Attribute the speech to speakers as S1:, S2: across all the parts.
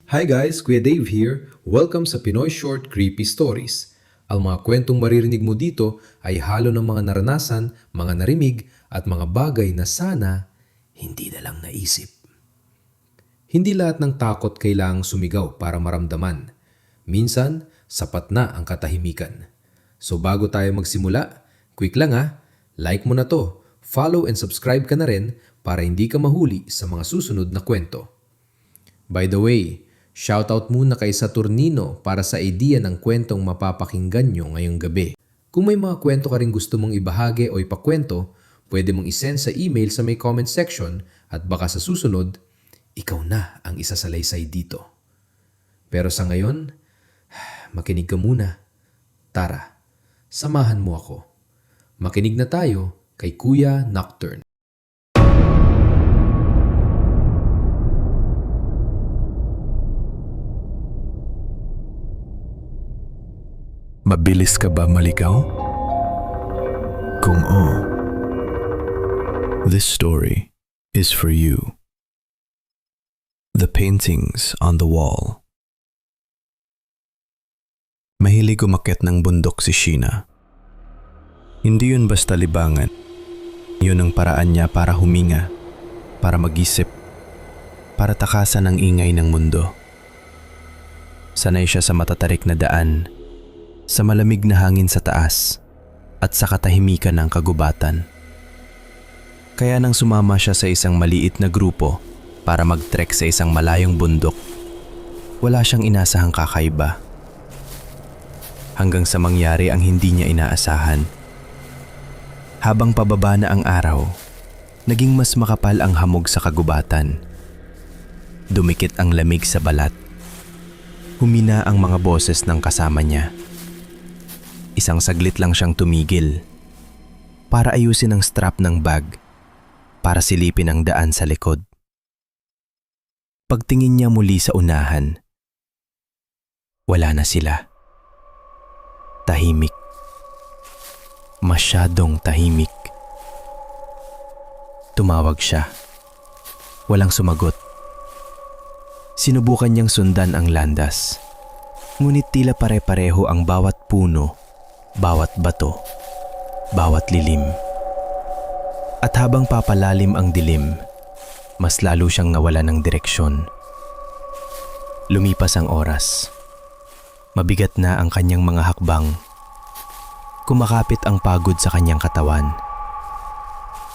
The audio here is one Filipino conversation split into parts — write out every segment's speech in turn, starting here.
S1: Hi guys, Kuya Dave here. Welcome sa Pinoy Short Creepy Stories. Ang mga kwentong maririnig mo dito ay halo ng mga naranasan, mga narimig at mga bagay na sana hindi na lang naisip. Hindi lahat ng takot kailangang sumigaw para maramdaman. Minsan, sapat na ang katahimikan. So bago tayo magsimula, quick lang like mo na to, follow and subscribe ka na rin para hindi ka mahuli sa mga susunod na kwento. By the way, shoutout muna kay Saturnino para sa idea ng kwentong mapapakinggan nyo ngayong gabi. Kung may mga kwento ka rin gusto mong ibahagi o ipakwento, pwede mong isend sa email sa may comment section at baka sa susunod, ikaw na ang isasalaysay dito. Pero sa ngayon, makinig ka muna. Tara, samahan mo ako. Makinig na tayo kay Kuya Nocturne.
S2: Mabilis ka ba maligaw? Kung oo, this story is for you. The paintings on the wall. Mahilig umakyat ng bundok si Sheena. Hindi yun basta libangan. Yun ang paraan niya para huminga, para mag-isip, para takasan ang ingay ng mundo. Sanay siya sa matatarik na daan, sa malamig na hangin sa taas at sa katahimikan ng kagubatan. Kaya nang sumama siya sa isang maliit na grupo para mag-trek sa isang malayong bundok, wala siyang inasahang kakaiba. Hanggang sa mangyari ang hindi niya inaasahan. Habang pababa na ang araw, naging mas makapal ang hamog sa kagubatan. Dumikit ang lamig sa balat. Humina ang mga boses ng kasama niya. Isang saglit lang siyang tumigil para ayusin ang strap ng bag, para silipin ang daan sa likod. Pagtingin niya muli sa unahan, wala na sila. Tahimik. Masyadong tahimik. Tumawag siya. Walang sumagot. Sinubukan niyang sundan ang landas. Ngunit tila pare-pareho ang bawat puno, bawat bato, bawat lilim. At habang papalalim ang dilim, mas lalo siyang nawala ng direksyon. Lumipas ang oras. Mabigat na ang kanyang mga hakbang. Kumakapit ang pagod sa kanyang katawan.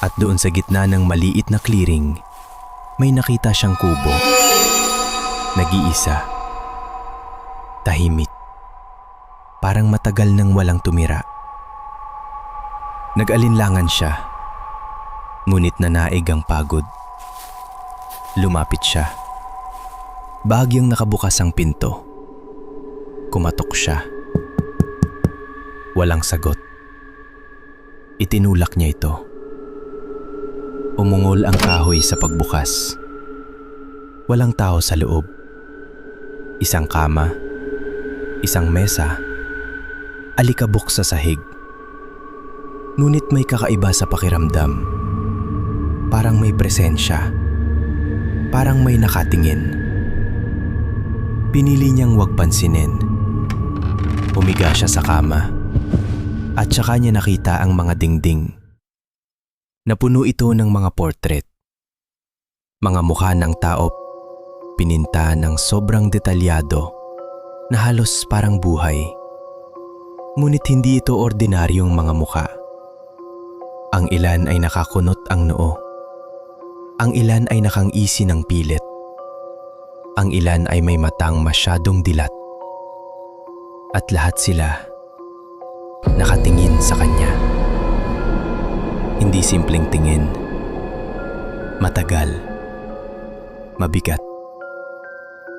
S2: At doon sa gitna ng maliit na clearing, may nakita siyang kubo. Nag-iisa. Tahimik. Parang matagal nang walang tumira. Nag-alinlangan siya, ngunit nanaig ang pagod. Lumapit siya. Bahagyang nakabukas ang pinto. Kumatok siya. Walang sagot. Itinulak niya ito. Umungol ang kahoy sa pagbukas. Walang tao sa loob. Isang kama, isang mesa, alikabok sa sahig. Ngunit may kakaiba sa pakiramdam. Parang may presensya. Parang may nakatingin. Pinili niyang huwag pansinin. Humiga siya sa kama. At saka niya nakita ang mga dingding. Napuno ito ng mga portrait. Mga mukha ng tao pininta ng sobrang detalyado na halos parang buhay. Ngunit hindi ito ordinaryong mga mukha. Ang ilan ay nakakunot ang noo. Ang ilan ay nakangisi ng pilit. Ang ilan ay may matang masyadong dilat. At lahat sila nakatingin sa kanya. Hindi simpleng tingin. Matagal. Mabigat.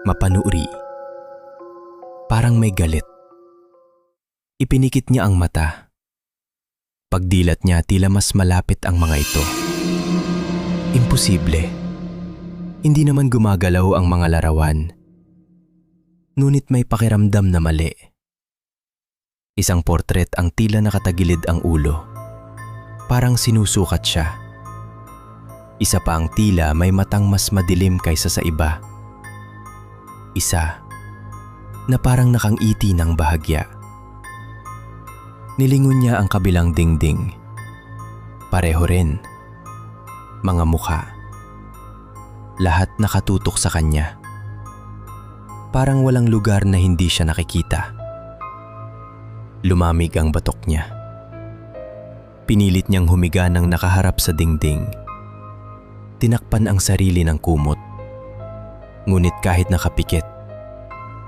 S2: Mapanuri. Parang may galit. Ipinikit niya ang mata. Pagdilat niya tila mas malapit ang mga ito. Imposible. Hindi naman gumagalaw ang mga larawan. Ngunit may pakiramdam na mali. Isang portrait ang tila nakatagilid ang ulo. Parang sinusukat siya. Isa pa ang tila may matang mas madilim kaysa sa iba. Isa na parang nakangiti ng bahagya. Nilingon niya ang kabilang dingding. Pareho rin. Mga mukha. Lahat nakatutok sa kanya. Parang walang lugar na hindi siya nakikita. Lumamig ang batok niya. Pinilit niyang humiga ng nakaharap sa dingding. Tinakpan ang sarili ng kumot. Ngunit kahit nakapikit,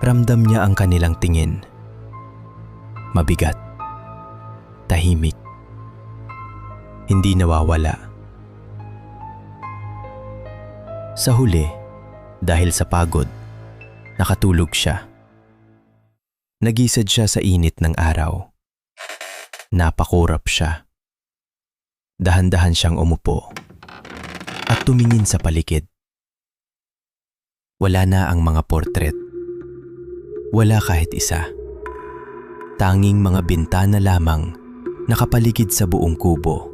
S2: ramdam niya ang kanilang tingin. Mabigat. Tahimik. Hindi nawawala. Sa huli, dahil sa pagod, nakatulog siya. Nagised siya sa init ng araw. Napakurap siya. Dahan-dahan siyang umupo at tumingin sa paligid. Wala na ang mga portret. Wala kahit isa. Tanging mga bintana lamang nakapaligid sa buong kubo.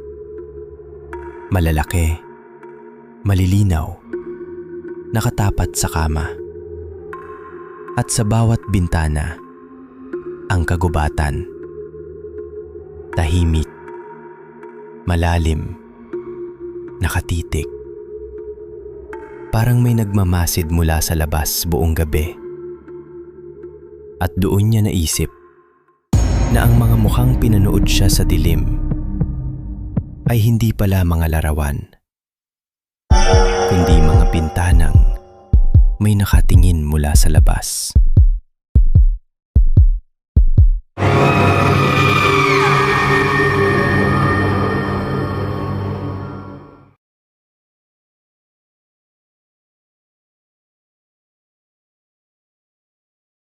S2: Malalaki, malilinaw, nakatapat sa kama. At sa bawat bintana, ang kagubatan. Tahimik, malalim, nakatitig. Parang may nagmamasid mula sa labas buong gabi. At doon niya naisip na ang mga mukhang pinanood siya sa dilim ay hindi pala mga larawan, kundi mga pintanang may nakatingin mula sa labas.